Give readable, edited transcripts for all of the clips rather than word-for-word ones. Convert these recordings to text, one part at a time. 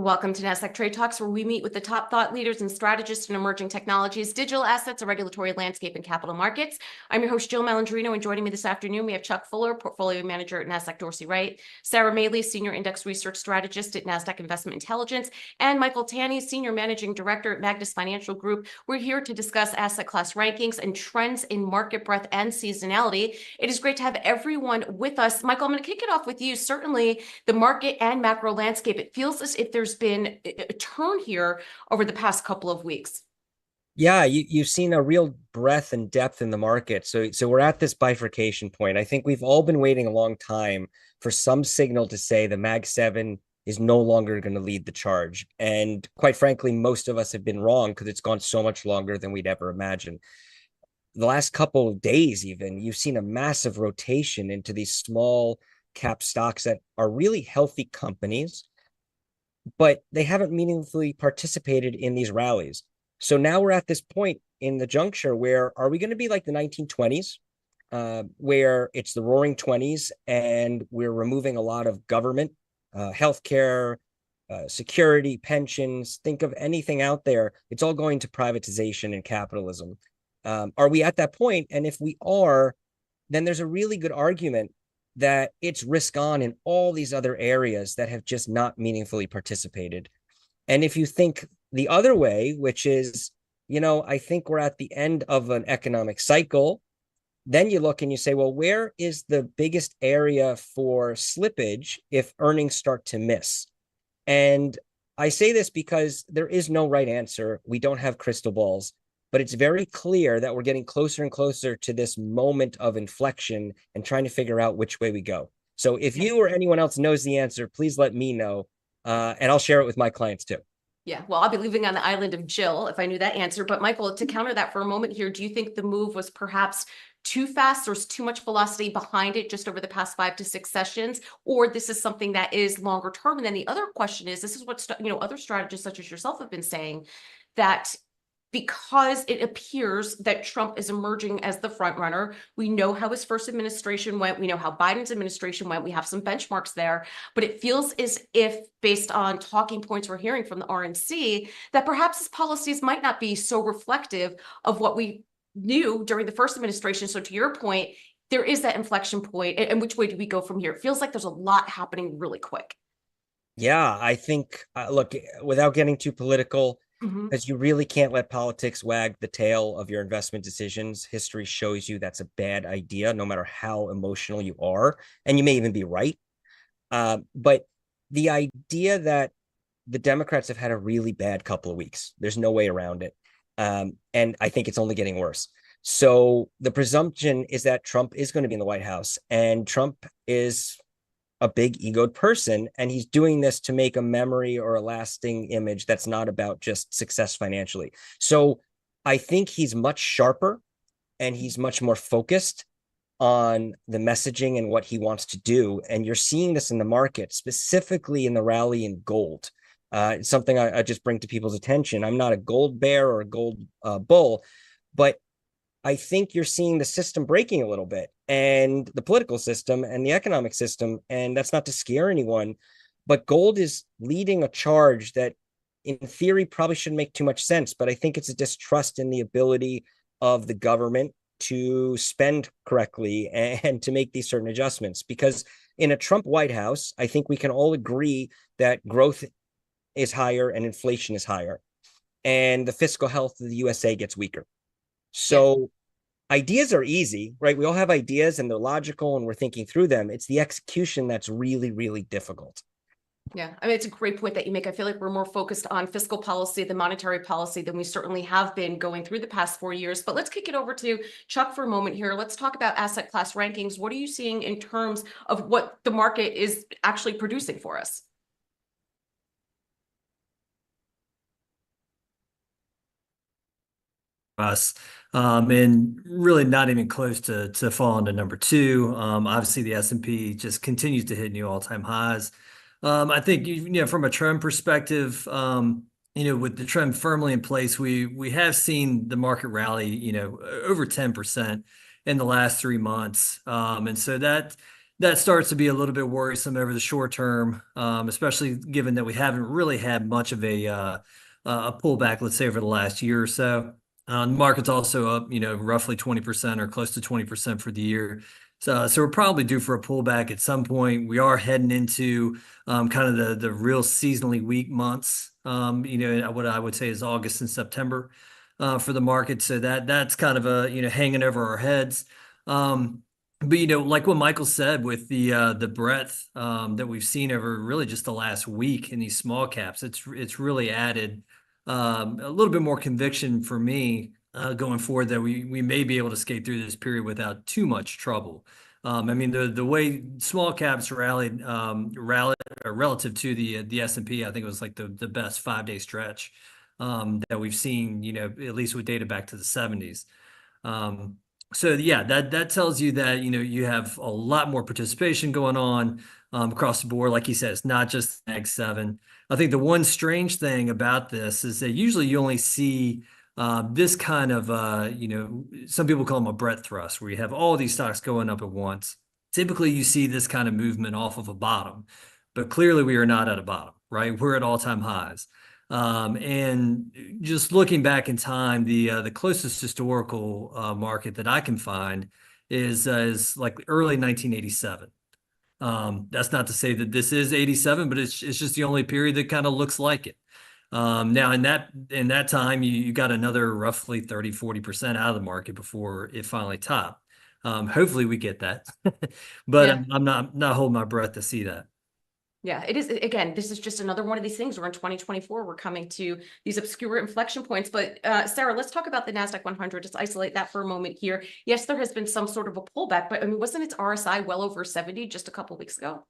Welcome to Nasdaq TradeTalks, where we meet with the top thought leaders and strategists in emerging technologies, digital assets, a regulatory landscape, and capital markets. I'm your host, Jill Malandrino, and joining me this afternoon, we have Chuck Fuller, Portfolio Manager at Nasdaq Dorsey Wright, Sara, Senior Index Research Strategist at Nasdaq Investment Intelligence, and Michael Tanney, Senior Managing Director at Magnus Financial Group. We're here to discuss asset class rankings and trends in market breadth and seasonality. It is great to have everyone with us. Michael, I'm going to kick it off with you. Certainly, the market and macro landscape, it feels as if there's been a turn here over the past couple of weeks. Yeah, you've seen a real breadth and depth in the market. So we're at this bifurcation point. I think we've all been waiting a long time for some signal to say the Mag 7 is no longer going to lead the charge. And quite frankly, most of us have been wrong because it's gone so much longer than we'd ever imagined. The last couple of days, even, you've seen a massive rotation into these small cap stocks that are really healthy companies, but they haven't meaningfully participated in these rallies. So now we're at this point in the juncture where are we going to be like the 1920s, where it's the roaring 20s and we're removing a lot of government, healthcare, security, pensions, think of anything out there. It's all going to privatization and capitalism. Are we at that point? And if we are, then there's a really good argument that it's risk on in all these other areas that have just not meaningfully participated. And if you think the other way, which is, I think we're at the end of an economic cycle, then you look and you say, well, where is the biggest area for slippage if earnings start to miss? And I say this because there is no right answer. We don't have crystal balls. But it's very clear that we're getting closer and closer to this moment of inflection and trying to figure out which way we go. So if you or anyone else knows the answer, please let me know, and I'll share it with my clients too. Yeah, well, I'll be living on the island of Jill if I knew that answer. But Michael, to counter that for a moment here, do you think the move was perhaps too fast? There's too much velocity behind it just over the past 5 to 6 sessions, or this is something that is longer term? And then the other question is, this is what other strategists such as yourself have been saying, that because it appears that Trump is emerging as the front runner. We know how his first administration went. We know how Biden's administration went. We have some benchmarks there, but it feels as if, based on talking points we're hearing from the RNC, that perhaps his policies might not be so reflective of what we knew during the first administration. So to your point, there is that inflection point. And which way do we go from here? It feels like there's a lot happening really quick. Yeah, I think, look, without getting too political, because you really can't let politics wag the tail of your investment decisions. History shows you that's a bad idea, no matter how emotional you are. And you may even be right. But the idea that the Democrats have had a really bad couple of weeks, there's no way around it. And I think it's only getting worse. So the presumption is that Trump is going to be in the White House, and Trump is a big egoed person, and he's doing this to make a memory or a lasting image that's not about just success financially. So I think he's much sharper and he's much more focused on the messaging and what he wants to do. And you're seeing this in the market, specifically in the rally in gold. It's something I just bring to people's attention. I'm not a gold bear or a gold bull, but I think you're seeing the system breaking a little bit, and the political system and the economic system. And that's not to scare anyone, but gold is leading a charge that in theory probably shouldn't make too much sense. But I think it's a distrust in the ability of the government to spend correctly and to make these certain adjustments. Because in a Trump White House, I think we can all agree that growth is higher and inflation is higher, and the fiscal health of the USA gets weaker. So ideas are easy, right? We all have ideas and they're logical and we're thinking through them. It's the execution that's really, really difficult. Yeah, I mean, it's a great point that you make. I feel like we're more focused on fiscal policy, the monetary policy, than we certainly have been going through the past 4 years. But let's kick it over to Chuck for a moment here. Let's talk about asset class rankings. What are you seeing in terms of what the market is actually producing for us? Us. And really not even close to falling to number 2. Obviously, the S&P just continues to hit new all-time highs. I think, from a trend perspective, with the trend firmly in place, we have seen the market rally, over 10% in the last 3 months. And so that that starts to be a little bit worrisome over the short term, especially given that we haven't really had much of a pullback, let's say, over the last year or so. The market's also up, roughly 20% or close to 20% for the year. So we're probably due for a pullback at some point. We are heading into kind of the real seasonally weak months, what I would say is August and September for the market. So that's kind of hanging over our heads. But like what Michael said, with the breadth that we've seen over really just the last week in these small caps, it's really added a little bit more conviction for me going forward that we may be able to skate through this period without too much trouble. I mean, the way small caps rallied relative to the S&P, I think it was like the best 5-day stretch that we've seen, at least with data back to the 70s. So yeah, that tells you that, you have a lot more participation going on across the board. Like he says, not just Mag 7. I think the one strange thing about this is that usually you only see this kind of, some people call them a breadth thrust, where you have all these stocks going up at once. Typically, you see this kind of movement off of a bottom, but clearly we are not at a bottom, right? We're at all-time highs. And just looking back in time, the closest historical market that I can find is like early 1987. That's not to say that this is 87, but it's just the only period that kind of looks like it. Now in that time, you got another roughly 30-40% out of the market before it finally topped. Hopefully we get that, but Yeah. I'm not holding my breath to see that. Yeah, it is. Again, this is just another one of these things. We're in 2024. We're coming to these obscure inflection points. But Sara, let's talk about the Nasdaq 100. Just isolate that for a moment here. Yes, there has been some sort of a pullback, but I mean, wasn't its RSI well over 70 just a couple of weeks ago?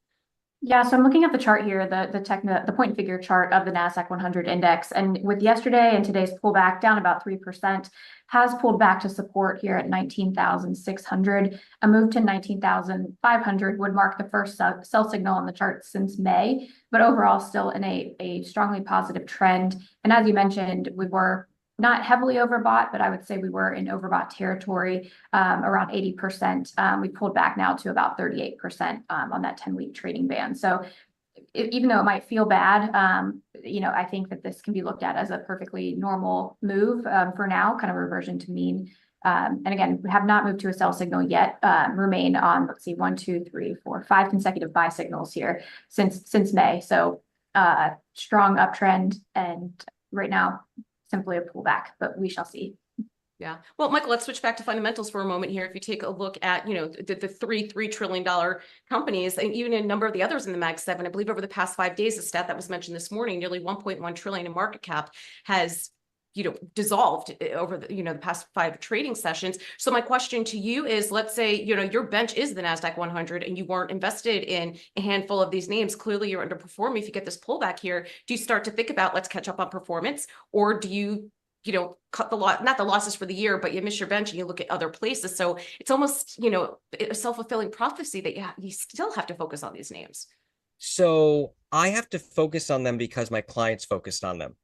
Yeah, so I'm looking at the chart here, the point figure chart of the Nasdaq 100 index, and with yesterday and today's pullback down about 3%, has pulled back to support here at 19,600. A move to 19,500 would mark the first sell signal on the chart since May, but overall still in a strongly positive trend. And as you mentioned, we were not heavily overbought, but I would say we were in overbought territory, around 80%. We pulled back now to about 38% on that 10-week trading band. So even though it might feel bad, I think that this can be looked at as a perfectly normal move for now, kind of reversion to mean. And again, we have not moved to a sell signal yet, remain on, let's see, 1, 2, 3, 4, 5 consecutive buy signals here since May. So strong uptrend, and right now, simply a pullback, but we shall see. Yeah. Well, Michael, let's switch back to fundamentals for a moment here. If you take a look at, the $3 trillion companies, and even a number of the others in the Mag 7, I believe over the past 5 days, a stat that was mentioned this morning, nearly 1.1 trillion in market cap has, dissolved over the past 5 trading sessions. So my question to you is, let's say, your bench is the Nasdaq 100 and you weren't invested in a handful of these names. Clearly you're underperforming. If you get this pullback here, do you start to think about, let's catch up on performance, or do you cut the not the losses for the year, but you miss your bench and you look at other places? So it's almost, a self-fulfilling prophecy that you still have to focus on these names. So I have to focus on them because my clients focused on them.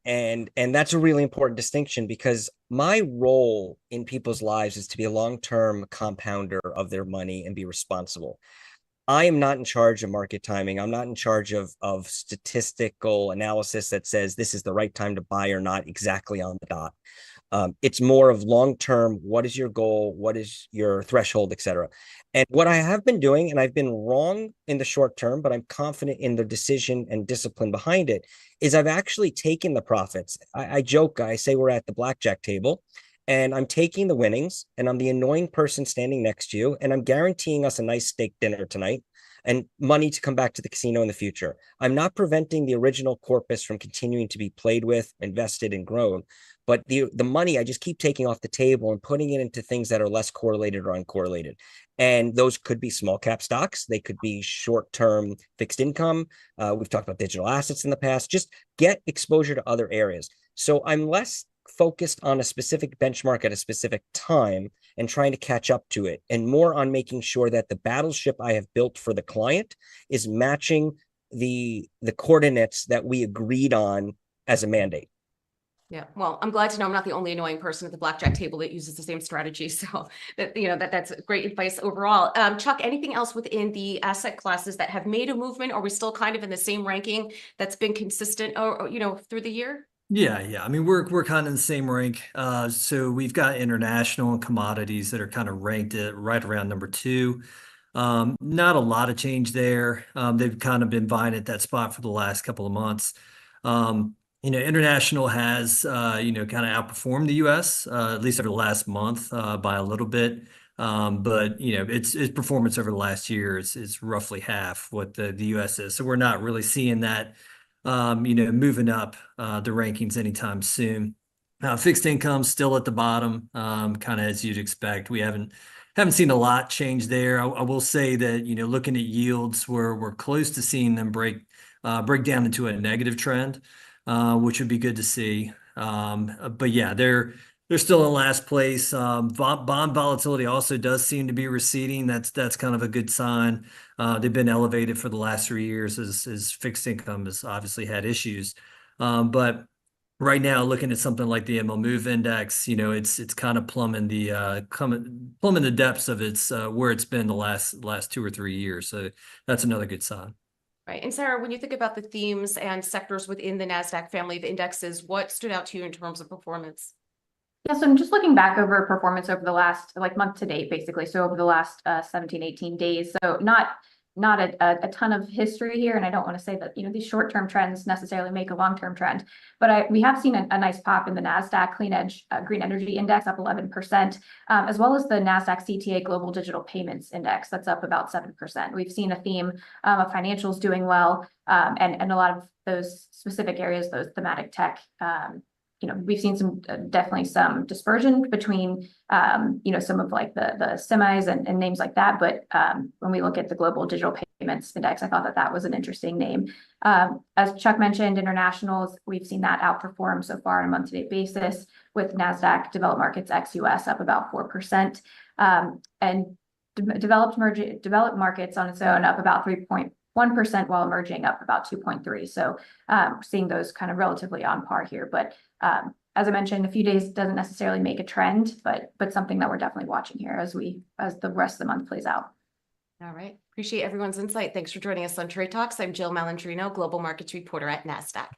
And that's a really important distinction, because my role in people's lives is to be a long-term compounder of their money and be responsible. I am not in charge of market timing. I'm not in charge of statistical analysis that says this is the right time to buy or not exactly on the dot. It's more of long-term. What is your goal? What is your threshold, et cetera? And what I have been doing, and I've been wrong in the short term, but I'm confident in the decision and discipline behind it, is I've actually taken the profits. I joke, I say we're at the blackjack table, and I'm taking the winnings, and I'm the annoying person standing next to you, and I'm guaranteeing us a nice steak dinner tonight and money to come back to the casino in the future. I'm not preventing the original corpus from continuing to be played with, invested, and grown. But the money I just keep taking off the table and putting it into things that are less correlated or uncorrelated. And those could be small cap stocks. They could be short-term fixed income. We've talked about digital assets in the past. Just get exposure to other areas. So I'm less focused on a specific benchmark at a specific time and trying to catch up to it, and more on making sure that the battleship I have built for the client is matching the coordinates that we agreed on as a mandate. Yeah, well, I'm glad to know I'm not the only annoying person at the blackjack table that uses the same strategy. So that, that's great advice overall. Chuck, anything else within the asset classes that have made a movement? Or are we still kind of in the same ranking that's been consistent, through the year? Yeah. I mean, we're kind of in the same rank. So we've got international and commodities that are kind of ranked at right around number 2. Not a lot of change there. They've kind of been vying at that spot for the last couple of months. International has, kind of outperformed the U.S., at least over the last month, by a little bit. But its performance over the last year is roughly half what the U.S. is. So we're not really seeing that, moving up the rankings anytime soon. Fixed income still at the bottom, kind of as you'd expect. We haven't seen a lot change there. I will say that, looking at yields, we're close to seeing them break down into a negative trend, which would be good to see. But yeah, they're still in last place. Bond volatility also does seem to be receding. That's kind of a good sign. They've been elevated for the last 3 years as fixed income has obviously had issues. But right now, looking at something like the ML Move Index, it's kind of plumbing the depths of its where it's been the last 2 or 3 years. So that's another good sign. Right. And Sara, when you think about the themes and sectors within the Nasdaq family of indexes, what stood out to you in terms of performance? Yeah, so I'm just looking back over performance over the last month to date, basically. So over the last 17, 18 days. So not a ton of history here. And I don't want to say that, these short-term trends necessarily make a long-term trend, but we have seen a nice pop in the Nasdaq Green Energy Index up 11%, as well as the Nasdaq CTA Global Digital Payments Index that's up about 7%. We've seen a theme of financials doing well, and a lot of those specific areas, those thematic tech, we've seen definitely some dispersion between, some of like the semis and names like that. But when we look at the Global Digital Payments Index, I thought that was an interesting name. As Chuck mentioned, internationals, we've seen that outperform so far on a month-to-date basis, with Nasdaq Developed Markets ex-US up about 4%, and developed markets on its own up about 3.1%, while emerging up about 2.3%. So seeing those kind of relatively on par here. But as I mentioned, a few days doesn't necessarily make a trend, but something that we're definitely watching here as the rest of the month plays out. All right. Appreciate everyone's insight. Thanks for joining us on Trade Talks. I'm Jill Malandrino, Global Markets Reporter at Nasdaq.